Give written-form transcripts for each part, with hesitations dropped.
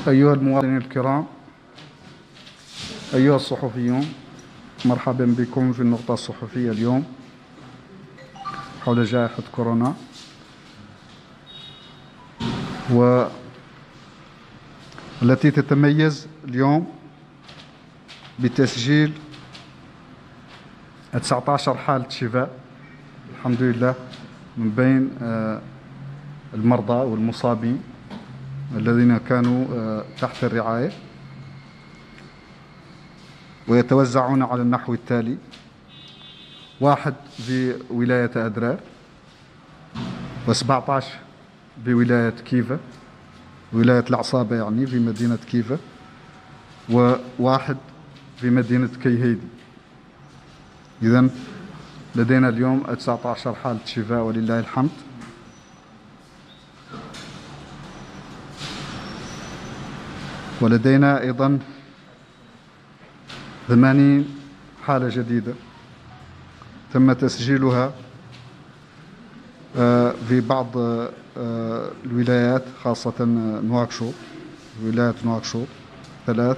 أيها المواطنين الكرام، أيها الصحفيون، مرحبا بكم في النقطة الصحفية اليوم حول جائحة كورونا، والتي تتميز اليوم بتسجيل 19 حالة شفاء الحمد لله من بين المرضى والمصابين الذين كانوا تحت الرعاية، ويتوزعون على النحو التالي: 1 في ولاية أدرار، و17 بولاية كيفا، ولاية العصابة يعني في مدينة كيفا، و1 في مدينة كيهيدي. إذن لدينا اليوم 19 حالة شفاء ولله الحمد. ولدينا أيضا 80 حالة جديدة تم تسجيلها في بعض الولايات، خاصة نواكشوط، ولاية نواكشوط 3.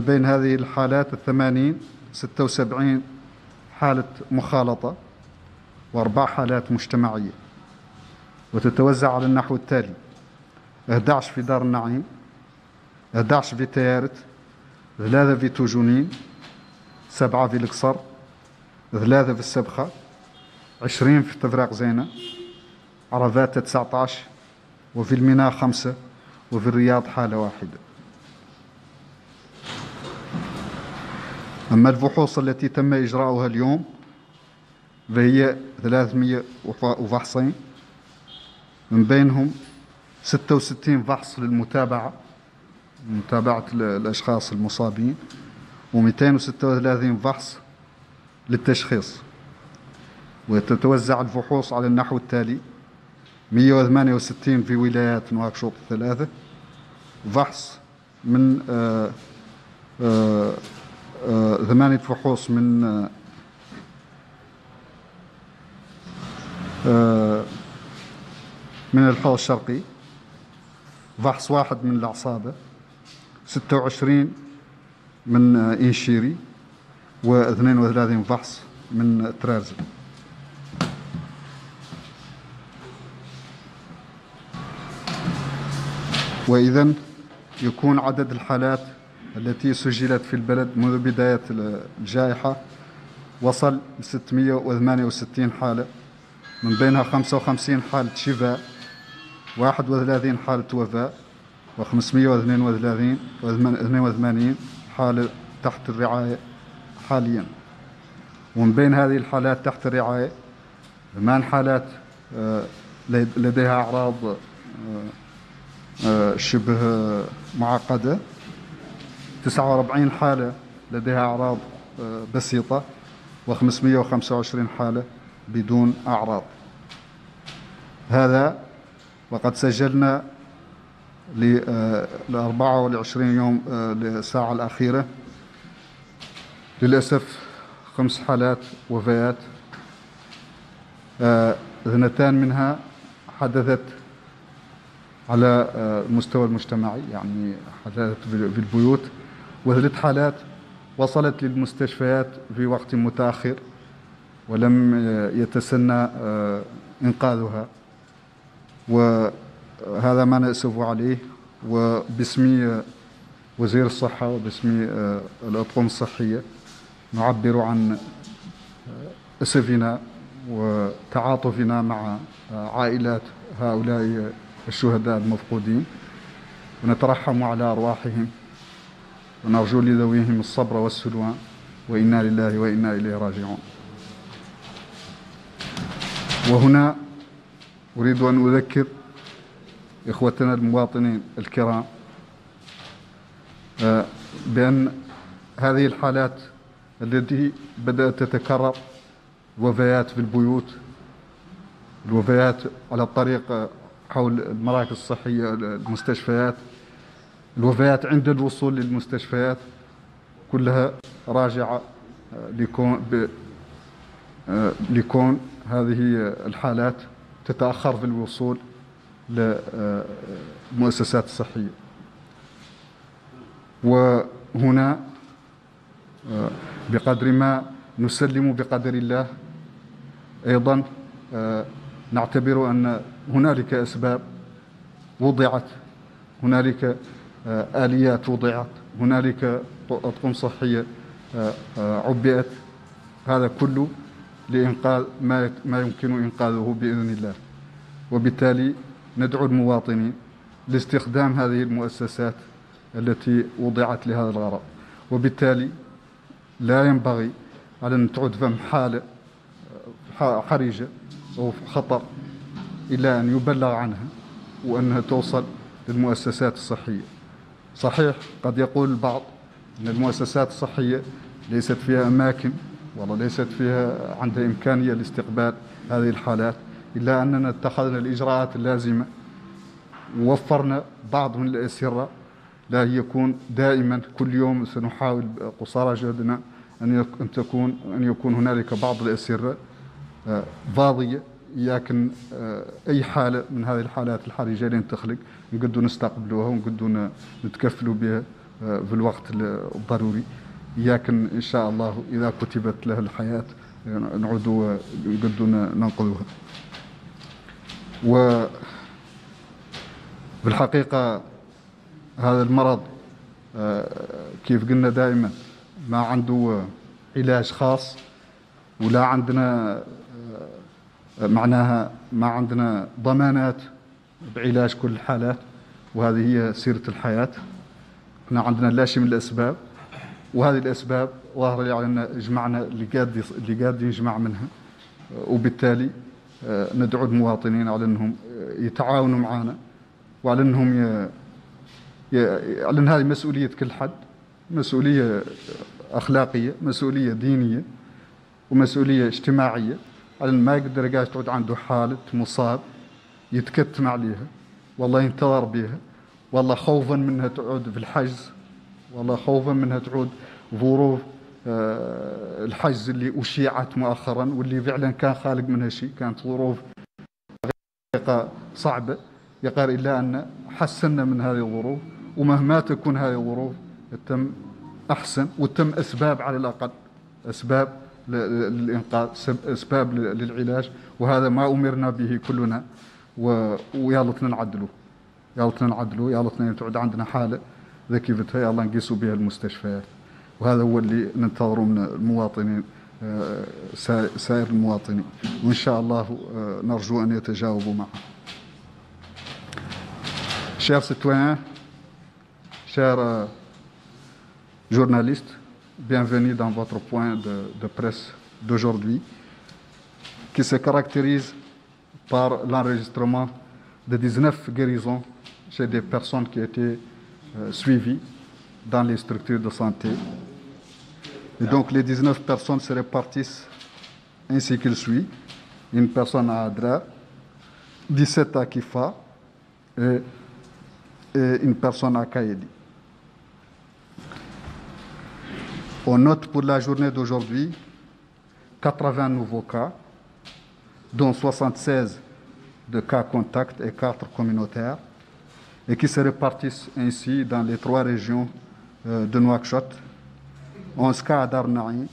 بين هذه الحالات 76 حالة مخالطة و4 حالات مجتمعية، وتتوزع على النحو التالي: 11 في دار النعيم، 11 في تيارت، 3 في توجونين، 7 في القصر، 3 في السبخة، 20 في تفراق زينة، عرفات 19، وفي الميناء 5، وفي الرياض حالة واحدة. أما الفحوص التي تم إجراؤها اليوم فهي 300 فحصين، من بينهم 66 فحص للمتابعة، متابعة الأشخاص المصابين، و236 فحص للتشخيص. وتتوزع الفحوص على النحو التالي: 168 في ولايات نواكشوط 3، فحص من 8 فحوص من الحوض الشرقي، فحص 1 من العصابة، 26 من إنشيري، و32 فحص من ترارزة. وإذن يكون عدد الحالات التي سجلت في البلد منذ بداية الجائحة وصل 668 حالة، من بينها 55 حالة شفاء، 31 حالة وفاة، و582 حالة تحت الرعاية حاليا. ومن بين هذه الحالات تحت الرعاية 8 حالات لديها أعراض شبه معقدة، 49 حالة لديها أعراض بسيطة، و525 حالة بدون أعراض. هذا وقد سجلنا ل 24 يوم للساعة الأخيرة للأسف 5 حالات وفيات، 2 منها حدثت على المستوى المجتمعي، يعني حدثت في البيوت، و3 حالات وصلت للمستشفيات في وقت متأخر ولم يتسنى إنقاذها، وهذا ما نأسف عليه. وباسم وزير الصحة وباسم الأطقم الصحية نعبر عن أسفنا وتعاطفنا مع عائلات هؤلاء الشهداء المفقودين، ونترحم على أرواحهم، ونرجو لذويهم الصبر والسلوان، وإنا لله وإنا إليه راجعون. وهنا أريد أن أذكر إخوتنا المواطنين الكرام بأن هذه الحالات التي بدأت تتكرر، الوفيات في البيوت، الوفيات على الطريق حول المراكز الصحية، المستشفيات، الوفيات عند الوصول للمستشفيات، كلها راجعة لكون هذه الحالات تتأخر في الوصول للمؤسسات الصحية. وهنا بقدر ما نسلم بقدر الله أيضا نعتبر أن هنالك أسباب وضعت، هنالك آليات وضعت، هنالك أطقم صحية عبئت، هذا كله لإنقاذ ما يمكن إنقاذه بإذن الله. وبالتالي ندعو المواطنين لاستخدام هذه المؤسسات التي وضعت لهذا الغرض. وبالتالي لا ينبغي على أن تعد فهم حالة حرجة أو خطر إلا أن يبلغ عنها وأنها توصل للمؤسسات الصحية. صحيح قد يقول البعض أن المؤسسات الصحية ليست فيها أماكن والله ليست فيها عندها إمكانية لاستقبال هذه الحالات، إلا أننا اتخذنا الإجراءات اللازمة ووفرنا بعض من الأسرة. لا يكون دائما كل يوم سنحاول قصارى جهدنا أن يكون هنالك بعض الأسرة فاضية، لكن أي حالة من هذه الحالات الحرجة اللي تخلق نقدر نستقبلوها ونقدر نتكفلوا بها في الوقت الضروري. لكن إن شاء الله إذا كتبت له الحياة نعود نقدر ننقذها. وفي الحقيقة هذا المرض كيف قلنا دائما ما عنده علاج خاص، ولا عندنا معناها ما عندنا ضمانات بعلاج كل الحالات، وهذه هي سيرة الحياة. احنا عندنا لا شيء من الأسباب، وهذه الأسباب ظاهرة لي على أن جمعنا اللي قاد يجمع منها. وبالتالي ندعو المواطنين على أنهم يتعاونوا معنا، وعلى أنهم على أن هذه مسؤولية كل حد، مسؤولية أخلاقية، مسؤولية دينية، ومسؤولية اجتماعية. على أن ما يقدر قاعد تعود عنده حالة مصاب يتكتم عليها، والله ينتظر بها، والله خوفا منها تعود في الحجز، والله خوفا منها تعود ظروف الحجز اللي أشيعت مؤخرا واللي فعلا كان خالق منها شيء، كانت ظروف صعبة. يقال إلا أن حسنا من هذه الظروف، ومهما تكون هذه الظروف تم أحسن وتم أسباب على الأقل، أسباب للإنقاذ، أسباب للعلاج. وهذا ما أمرنا به كلنا، ويالتنا نعدلوه، يالتنا تعود عندنا حالة ذا كيفتها يلا نقيسوا بها المستشفيات. وهذا هو اللي ننتظره من المواطنين، سائر المواطنين، وإن شاء الله نرجو أن يتجاوبوا معه. Chers citoyens, chers journalistes, bienvenue dans votre point de presse d'aujourd'hui, qui se caractérise par l'enregistrement de 19 guérisons chez des personnes qui étaient suivies dans les structures de santé. Et donc les 19 personnes se répartissent ainsi qu'il suit: une personne à Adra, 17 à Kifa et une personne à Kaedi. On note pour la journée d'aujourd'hui 80 nouveaux cas, dont 76 de cas contacts et 4 communautaires, et qui se répartissent ainsi dans les 3 régions de Nouakchott: 11 cas à Darnaï,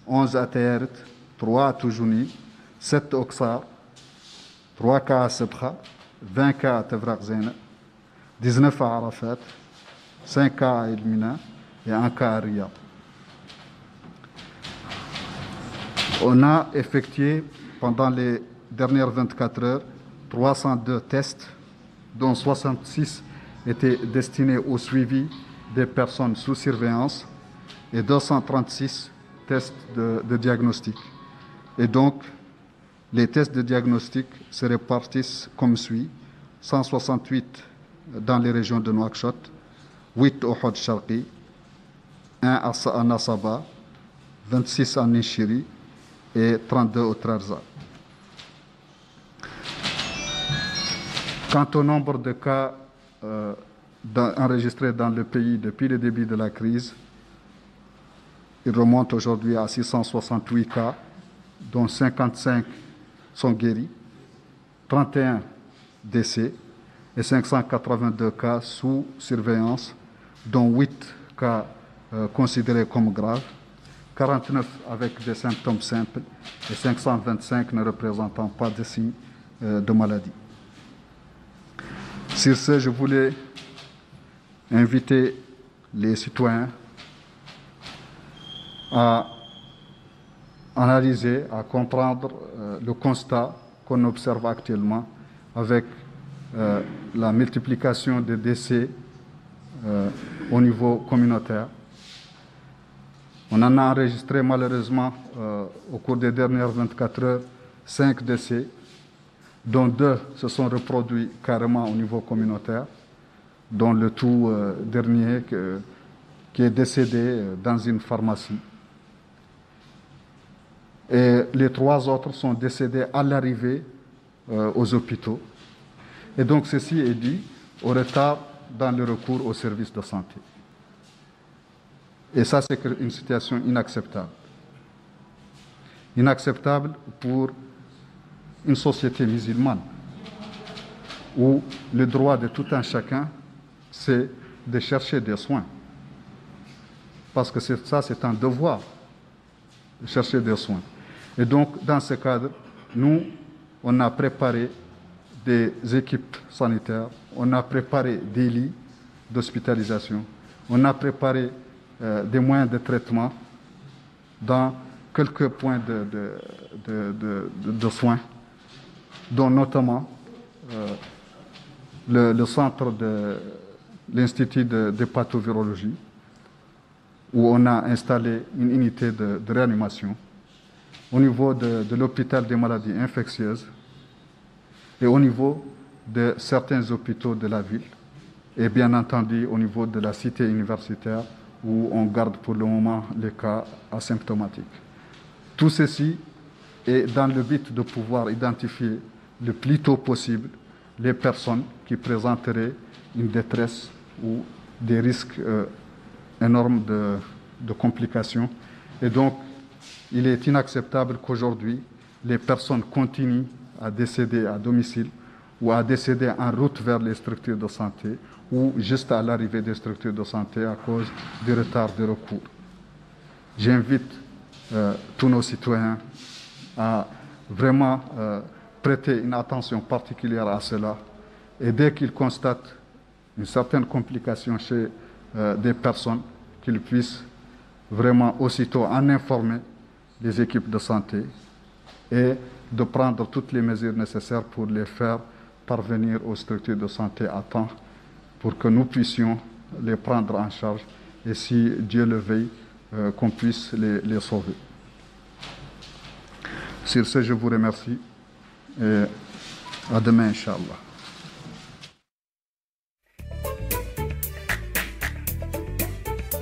11 à Tayeret, 3 à Toujouni, 7 à Oksar, 3 cas à Sebkha, 20 cas à Tevrak Zeyna, 19 à Arafat, 5 cas à Elmina et 1 cas à Riyad. On a effectué pendant les dernières 24 heures 302 tests, dont 66 étaient destinés au suivi des personnes sous surveillance et 236 tests de diagnostic. Et donc, les tests de diagnostic se répartissent comme suit: 168 dans les régions de Nouakchott, 8 au Hod Sharqi, 1 à Nasaba, 26 à Nishiri et 32 au Trarza. Quant au nombre de cas enregistrés dans le pays depuis le début de la crise, il remonte aujourd'hui à 668 cas, dont 55 sont guéris, 31 décès et 582 cas sous surveillance, dont 8 cas considérés comme graves, 49 avec des symptômes simples et 525 ne représentant pas de signes de maladie. Sur ce, je voulais inviter les citoyens à analyser, à comprendre le constat qu'on observe actuellement avec la multiplication des décès au niveau communautaire. On en a enregistré malheureusement au cours des dernières 24 heures 5 décès, dont 2 se sont reproduits carrément au niveau communautaire, dont le tout dernier qui est décédé dans une pharmacie. Et les 3 autres sont décédés à l'arrivée aux hôpitaux. Et donc ceci est dû au retard dans le recours aux services de santé. Et ça, c'est une situation inacceptable. Inacceptable pour une société musulmane où le droit de tout un chacun, c'est de chercher des soins. Parce que ça, c'est un devoir de chercher des soins. Et donc, dans ce cadre, nous, on a préparé des équipes sanitaires, on a préparé des lits d'hospitalisation, on a préparé des moyens de traitement dans quelques points de soins, dont notamment le centre de l'Institut de pathovirologie, où on a installé une unité de réanimation, au niveau de l'hôpital des maladies infectieuses et au niveau de certains hôpitaux de la ville, et bien entendu au niveau de la cité universitaire, où on garde pour le moment les cas asymptomatiques. Tout ceci est dans le but de pouvoir identifier le plus tôt possible les personnes qui présenteraient une détresse ou des risques énormes de complications. Et donc, il est inacceptable qu'aujourd'hui, les personnes continuent à décéder à domicile ou à décéder en route vers les structures de santé ou juste à l'arrivée des structures de santé à cause du retard de recours. J'invite tous nos citoyens à vraiment prêter une attention particulière à cela et dès qu'ils constatent une certaine complication chez des personnes, qu'ils puissent vraiment aussitôt en informer les équipes de santé et de prendre toutes les mesures nécessaires pour les faire parvenir aux structures de santé à temps pour que nous puissions les prendre en charge et si Dieu le veuille, qu'on puisse les sauver. Sur ce, je vous remercie et à demain, Inch'Allah.